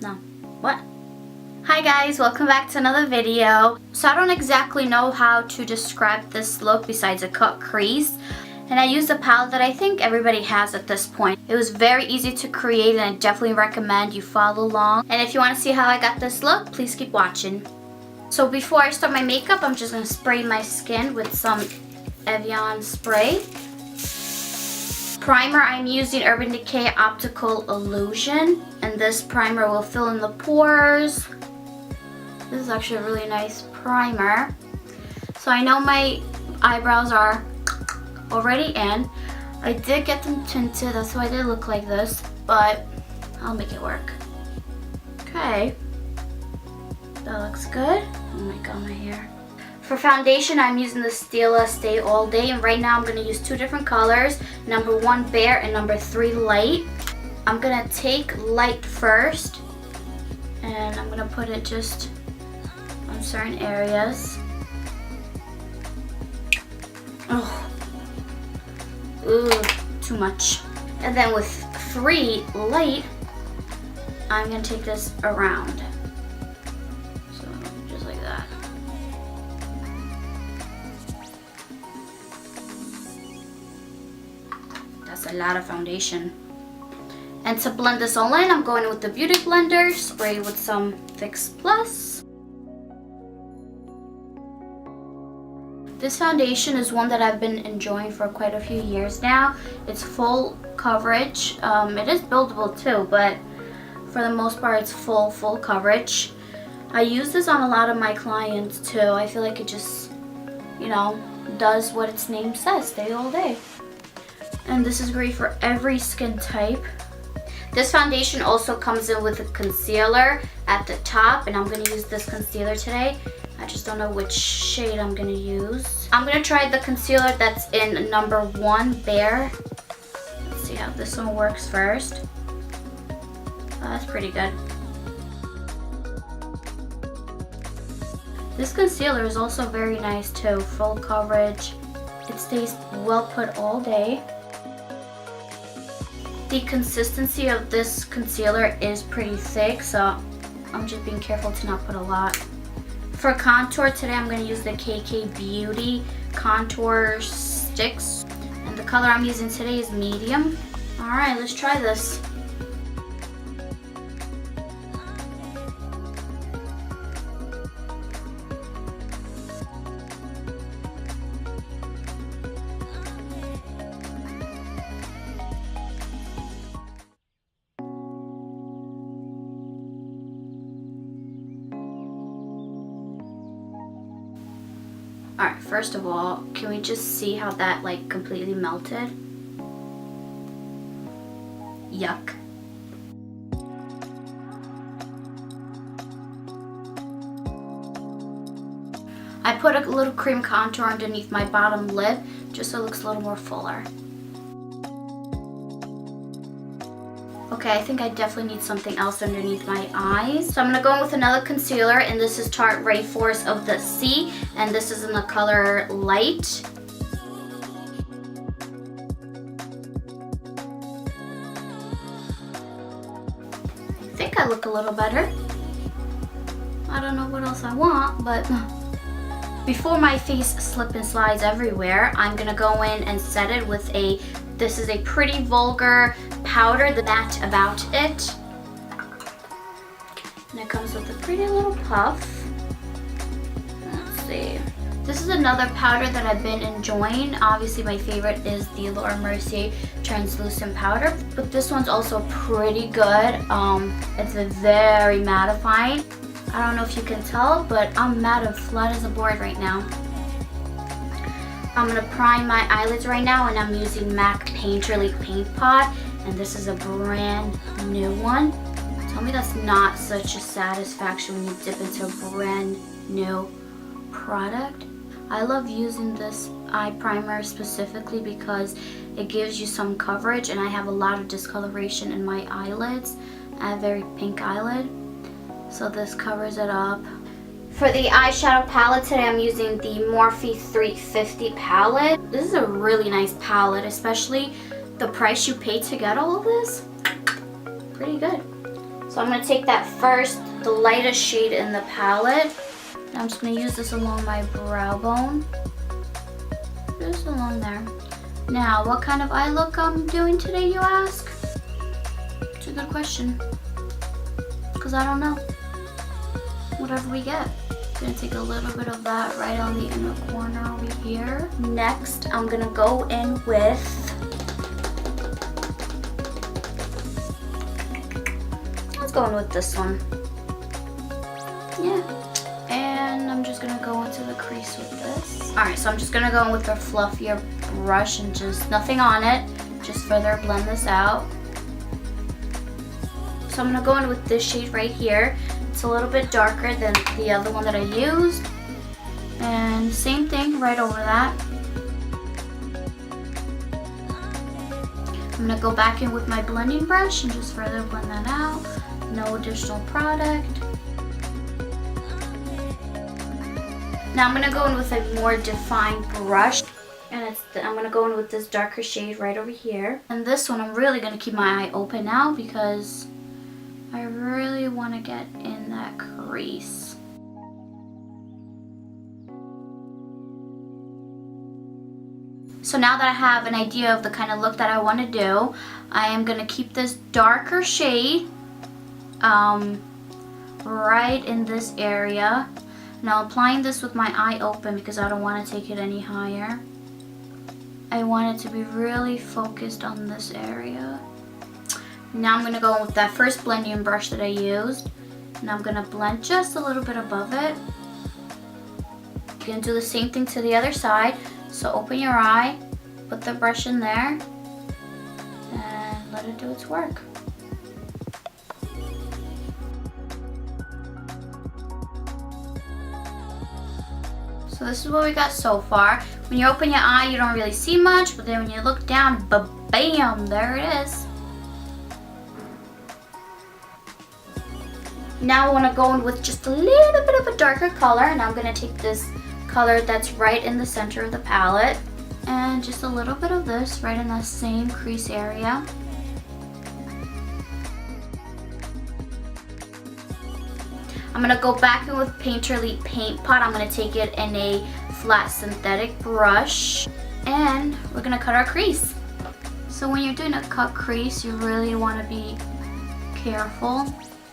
No. What? Hi guys, welcome back to another video. So I don't exactly know how to describe this look besides a cut crease. And I used a palette that I think everybody has at this point. It was very easy to create and I definitely recommend you follow along. And if you want to see how I got this look, please keep watching. So before I start my makeup, I'm just going to spray my skin with some Evian spray. Primer, I'm using Urban Decay Optical Illusion. And this primer will fill in the pores. This is actually a really nice primer. So I know my eyebrows are already in. I did get them tinted, that's why they look like this, but I'll make it work. Okay, that looks good. Oh my god, my hair. For foundation, I'm using the Stila Stay All Day, and right now I'm going to use two different colors, number 1 Bare and number 3 Light. I'm going to take light first, and I'm going to put it just on certain areas. Oh. Ooh, too much. And then with 3 Light, I'm gonna take this around. So just like that. That's a lot of foundation. And to blend this all in, I'm going with the Beauty Blender, sprayed with some Fix Plus. This foundation is one that I've been enjoying for quite a few years now. It's full coverage. It is buildable too, but for the most part it's full coverage. I use this on a lot of my clients too. I feel like it just, you know, does what its name says, stay all day. And this is great for every skin type. This foundation also comes in with a concealer at the top, and I'm going to use this concealer today. I just don't know which shade I'm going to use. I'm going to try the concealer that's in number 1 Bare. Let's see how this one works first. Oh, that's pretty good. This concealer is also very nice too, full coverage. It stays well put all day. The consistency of this concealer is pretty thick, so I'm just being careful to not put a lot. For contour today, I'm going to use the KK Beauty Contour Sticks. And the color I'm using today is medium. Alright, let's try this. Alright, first of all, can we just see how that like completely melted? Yuck. I put a little cream contour underneath my bottom lip just so it looks a little more fuller. Okay, I think I definitely need something else underneath my eyes. So I'm going to go in with another concealer, and this is Tarte Ray Force of the Sea, and this is in the color Light. I think I look a little better. I don't know what else I want, but before my face slip and slides everywhere, I'm going to go in and set it with this is a Pretty Vulgar powder, the Matte About It. And it comes with a pretty little puff. Let's see. This is another powder that I've been enjoying. Obviously my favorite is the Laura Mercier translucent powder, but this one's also pretty good. It's very mattifying. I don't know if you can tell, but I'm matte and flat as a board right now. I'm going to prime my eyelids right now, and I'm using MAC Painterly Paint Pot, and this is a brand new one. Tell me that's not such a satisfaction when you dip into a brand new product. I love using this eye primer specifically because it gives you some coverage, and I have a lot of discoloration in my eyelids. I have a very pink eyelid, so this covers it up. For the eyeshadow palette today, I'm using the Morphe 350 palette. This is a really nice palette, especially the price you pay to get all of this. Pretty good. So I'm going to take that first, the lightest shade in the palette. And I'm just going to use this along my brow bone. Just along there. Now, what kind of eye look I'm doing today, you ask? It's a good question. Because I don't know. Whatever we get. Gonna take a little bit of that right on the inner corner over here. Next, I'm gonna go in with, let's go in with this one. Yeah. And I'm just gonna go into the crease with this. Alright, so I'm just gonna go in with a fluffier brush and just nothing on it. Just further blend this out. So I'm gonna go in with this shade right here. It's a little bit darker than the other one that I used. And same thing right over that. I'm gonna go back in with my blending brush and just further blend that out. No additional product. Now I'm gonna go in with a more defined brush. And I'm gonna go in with this darker shade right over here. And this one I'm really gonna keep my eye open now because I really want to get in that crease. So now that I have an idea of the kind of look that I want to do, I am going to keep this darker shade right in this area. Now applying this with my eye open because I don't want to take it any higher. I want it to be really focused on this area. Now I'm going to go with that first blending brush that I used. And I'm going to blend just a little bit above it. You can do the same thing to the other side. So open your eye, put the brush in there, and let it do its work. So this is what we got so far. When you open your eye, you don't really see much, but then when you look down, ba-bam, there it is. Now I want to go in with just a little bit of a darker color, and I'm going to take this color that's right in the center of the palette and just a little bit of this right in the same crease area. I'm going to go back in with Painterly Paint Pot. I'm going to take it in a flat synthetic brush and we're going to cut our crease. So when you're doing a cut crease, you really want to be careful.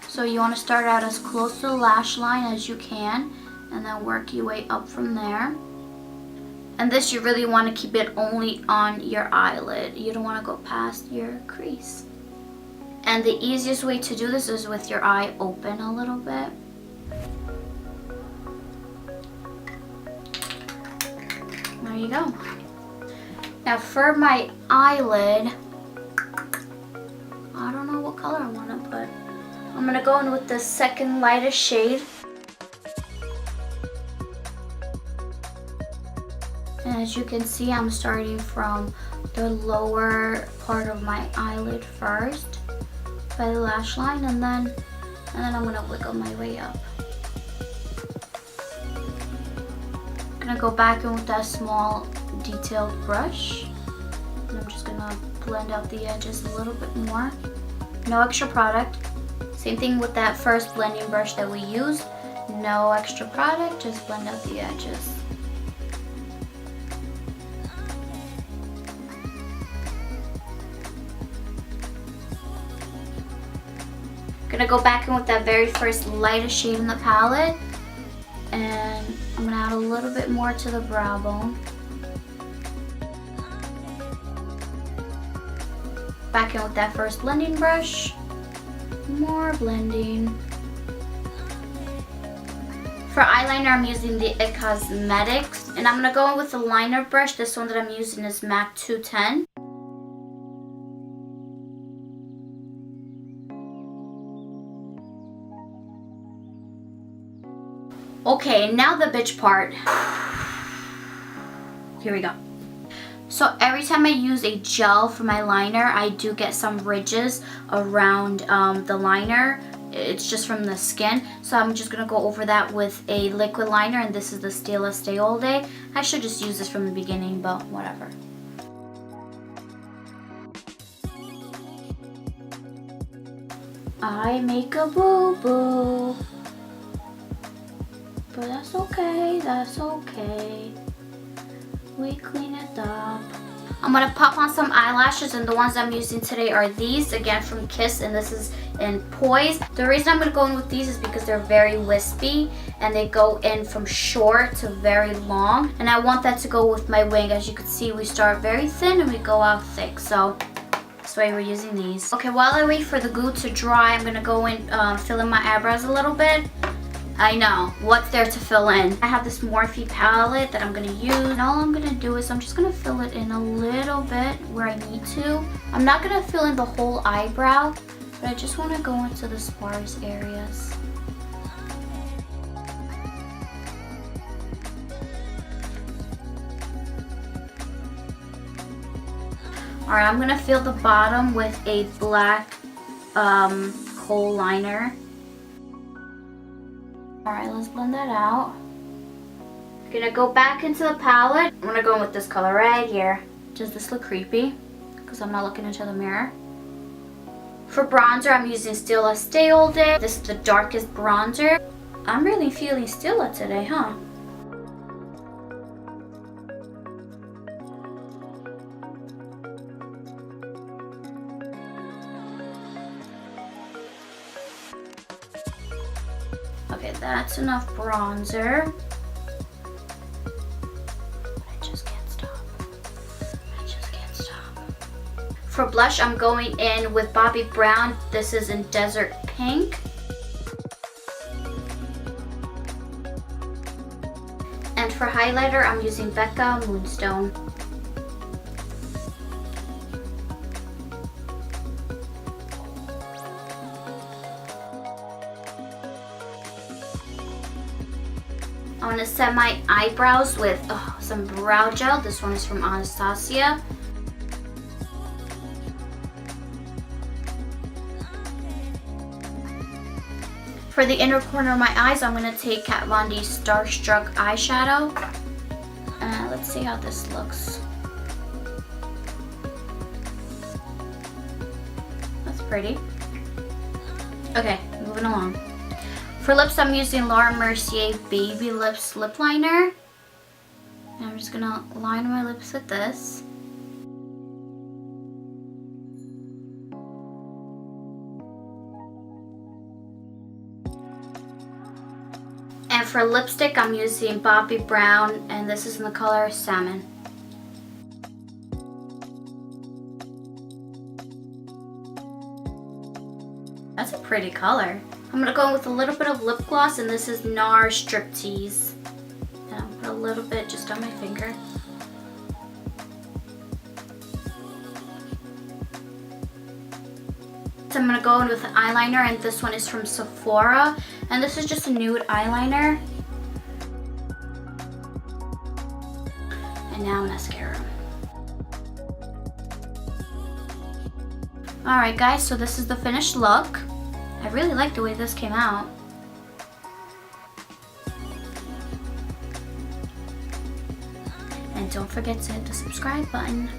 So you want to start out as close to the lash line as you can and then work your way up from there. And this you really want to keep it only on your eyelid. You don't want to go past your crease. And the easiest way to do this is with your eye open a little bit. There you go. Now for my eyelid, I don't know what color I want to put. I'm going to go in with the second lightest shade. And as you can see, I'm starting from the lower part of my eyelid first by the lash line, and then I'm going to wiggle my way up. I'm going to go back in with that small detailed brush. And I'm just going to blend out the edges a little bit more. No extra product. Same thing with that first blending brush that we used. No extra product, just blend out the edges. Gonna go back in with that very first lightest shade in the palette, and I'm gonna add a little bit more to the brow bone. Back in with that first blending brush. More blending. For eyeliner, I'm using the IT Cosmetics, and I'm gonna go in with the liner brush. This one that I'm using is MAC 210. Okay, now the bitch part. Here we go. So every time I use a gel for my liner, I do get some ridges around the liner. It's just from the skin. So I'm just going to go over that with a liquid liner, and this is the Stila Stay All Day. I should just use this from the beginning, but whatever. I make a boo-boo. But that's okay, that's okay. We clean it up. I'm gonna pop on some eyelashes, and the ones I'm using today are these, again from Kiss, and this is in Poise. The reason I'm gonna go in with these is because they're very wispy, and they go in from short to very long, and I want that to go with my wing. As you can see, we start very thin and we go out thick, so that's why we're using these. Okay, while I wait for the glue to dry, I'm gonna go in, fill in my eyebrows a little bit. I know, what's there to fill in? I have this Morphe palette that I'm gonna use. And all I'm gonna do is I'm just gonna fill it in a little bit where I need to. I'm not gonna fill in the whole eyebrow, but I just wanna go into the sparse areas. Alright, I'm gonna fill the bottom with a black kohl liner. Alright, let's blend that out. I'm gonna go back into the palette. I'm gonna go in with this color right here. Does this look creepy? Because I'm not looking into the mirror. For bronzer, I'm using Stila Stay All Day. This is the darkest bronzer. I'm really feeling Stila today, huh? Okay, that's enough bronzer. I just can't stop. I just can't stop. For blush, I'm going in with Bobbi Brown. This is in Desert Pink. And for highlighter, I'm using Becca Moonstone. I want to set my eyebrows with some brow gel. This one is from Anastasia. For the inner corner of my eyes, I'm going to take Kat Von D's Starstruck eyeshadow. Let's see how this looks. That's pretty. Okay, moving along. For lips, I'm using Laura Mercier Baby Lips Lip Liner. And I'm just gonna line my lips with this. And for lipstick, I'm using Bobbi Brown, and this is in the color Salmon. That's a pretty color. I'm gonna go in with a little bit of lip gloss, and this is NARS Striptease. And I'll put a little bit just on my finger. So I'm gonna go in with an eyeliner, and this one is from Sephora. And this is just a nude eyeliner. And now mascara. Alright guys, so this is the finished look. I really like the way this came out. And don't forget to hit the subscribe button.